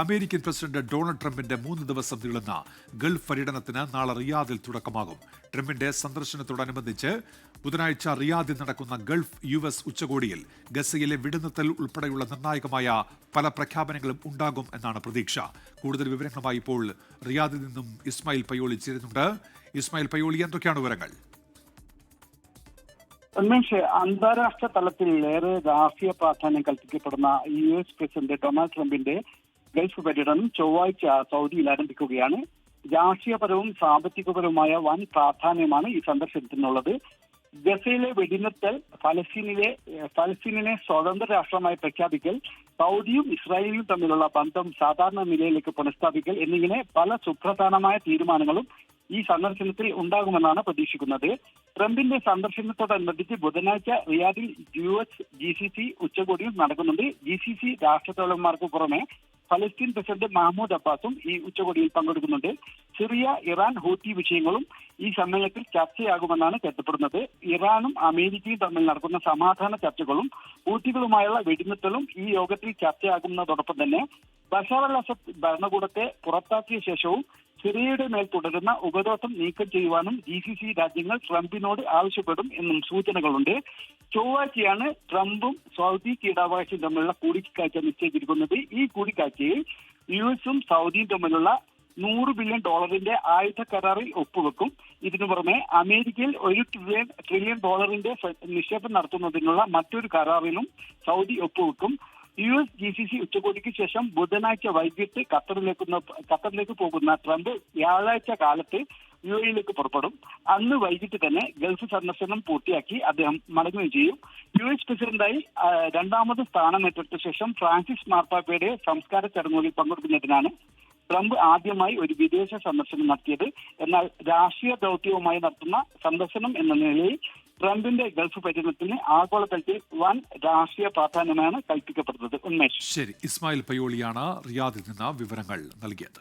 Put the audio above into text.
American president Donald ട്രംപിന്റെ 3 ദിവസം നീളുന്ന ഗൾഫ് പര്യടനത്തിന് നാളെ റിയാദിൽ തുടക്കമാകും. ട്രംപിന്റെ സന്ദർശനത്തോടനുബന്ധിച്ച് ബുധനാഴ്ച റിയാദിൽ നടക്കുന്ന ഗൾഫ് US ഉച്ചകോടിയിൽ ഗസയിലെ വെടിനിർത്തൽ ഉൾപ്പെടെയുള്ള നിർണായകമായ പല പ്രഖ്യാപനങ്ങളും ഉണ്ടാകും എന്നാണ് പ്രതീക്ഷ. കൂടുതൽ വിവരങ്ങളുമായി ഇപ്പോൾ റിയാദിൽ നിന്നും ഇസ്മായിൽ പയ്യോളി ചേരുന്നുണ്ട്. ഇസ്മായിൽ പയ്യോളി, എന്തൊക്കെയാണ് വിവരങ്ങൾ? ഉന്മേഷ്, അന്താരാഷ്ട്ര തലത്തിൽ ഏറെ രാഷ്ട്രീയ പ്രാധാന്യം കൽപ്പിക്കപ്പെടുന്ന US പ്രസിഡന്റ് ഡൊണാൾഡ് ട്രംപിന്റെ ഗൾഫ് പര്യടനം ചൊവ്വാഴ്ച സൗദിയിൽ ആരംഭിക്കുകയാണ്. രാഷ്ട്രീയപരവും സാമ്പത്തികപരവുമായ വൻ പ്രാധാന്യമാണ് ഈ സന്ദർശനത്തിനുള്ളത്. ഗസയിലെ വെടിനിർത്തൽ, ഫലസ്തീനിനെ സ്വതന്ത്ര രാഷ്ട്രമായി പ്രഖ്യാപിക്കൽ, സൗദിയും ഇസ്രായേലും തമ്മിലുള്ള ബന്ധം സാധാരണ നിലയിലേക്ക് പുനഃസ്ഥാപിക്കൽ എന്നിങ്ങനെ പല സുപ്രധാനമായ തീരുമാനങ്ങളും ഈ സന്ദർശനത്തിൽ ഉണ്ടാകുമെന്നാണ് പ്രതീക്ഷിക്കുന്നത്. ട്രംപിന്റെ സന്ദർശനത്തോടനുബന്ധിച്ച് ബുധനാഴ്ച റിയാദിൽ US GCC ഉച്ചകോടിയും നടക്കുന്നുണ്ട്. GCC രാഷ്ട്രത്തലവന്മാർക്ക് പുറമെ ഫലസ്തീൻ പ്രസിഡന്റ് മഹ്മൂദ് അബ്ബാസും ഈ ഉച്ചകോടിയിൽ പങ്കെടുക്കുന്നുണ്ട്. സിറിയ, ഇറാൻ, ഹൂത്തി വിഷയങ്ങളും ഈ സമ്മേളനത്തിൽ ചർച്ചയാകുമെന്നാണ് കരുതപ്പെടുന്നത്. ഇറാനും അമേരിക്കയും തമ്മിൽ നടക്കുന്ന സമാധാന ചർച്ചകളും ഹൂത്തികളുമായുള്ള വെടിനിർത്തലും ഈ യോഗത്തിൽ ചർച്ചയാകുന്നതോടൊപ്പം തന്നെ ബഷാർ അൽ അസദ് ഭരണകൂടത്തെ പുറത്താക്കിയ ശേഷവും സിറിയയുടെ മേൽ തുടരുന്ന ഉപരോധം നീക്കം ചെയ്യുവാനും GCC രാജ്യങ്ങൾ ട്രംപിനോട് ആവശ്യപ്പെടും എന്നും സൂചനകളുണ്ട്. ചൊവ്വാഴ്ചയാണ് ട്രംപും സൗദി കീടാവകാശവും തമ്മിലുള്ള കൂടിക്കാഴ്ച നിശ്ചയിച്ചിരിക്കുന്നത്. ഈ കൂടിക്കാഴ്ചയിൽ US-ഉം സൗദിയും തമ്മിലുള്ള $100 ബില്യൺ ആയുധ കരാറിൽ ഒപ്പുവെക്കും. ഇതിനു പുറമെ അമേരിക്കയിൽ $1 ട്രില്യൺ നിക്ഷേപം നടത്തുന്നതിനുള്ള മറ്റൊരു കരാറിലും സൗദി ഒപ്പുവെക്കും. US GCC ഉച്ചകോടിക്ക് ശേഷം ബുധനാഴ്ച വൈകിട്ട് ഖത്തറിലേക്ക് പോകുന്ന ട്രംപ് വ്യാഴാഴ്ച കാലത്ത് UAE പുറപ്പെടും. അന്ന് വൈകിട്ട് തന്നെ ഗൾഫ് സന്ദർശനം പൂർത്തിയാക്കി അദ്ദേഹം മടങ്ങുകയും ചെയ്യും. US പ്രസിഡന്റായി രണ്ടാമത് സ്ഥാനമേറ്റെടുത്ത ശേഷം ഫ്രാൻസിസ് മാർപ്പാപ്പയുടെ സംസ്കാര ചടങ്ങുകളിൽ പങ്കെടുക്കുന്നതിനാണ് ട്രംപ് ആദ്യമായി ഒരു വിദേശ സന്ദർശനം നടത്തിയത്. എന്നാൽ രാഷ്ട്രീയ ദൗത്യവുമായി നടത്തുന്ന സന്ദർശനം എന്ന നിലയിൽ ട്രംപിന്റെ ഗൾഫ് പര്യടനത്തിന് ആഗോളതലത്തിൽ വൻ രാഷ്ട്രീയ പ്രാധാന്യമാണ് കൽപ്പിക്കപ്പെടുന്നത്. ഉന്മേഷ്, ശരി. ഇസ്മായിൽ പയ്യോളിയാണ് റിയാദിൽ നിന്ന് വിവരങ്ങൾ നൽകിയത്.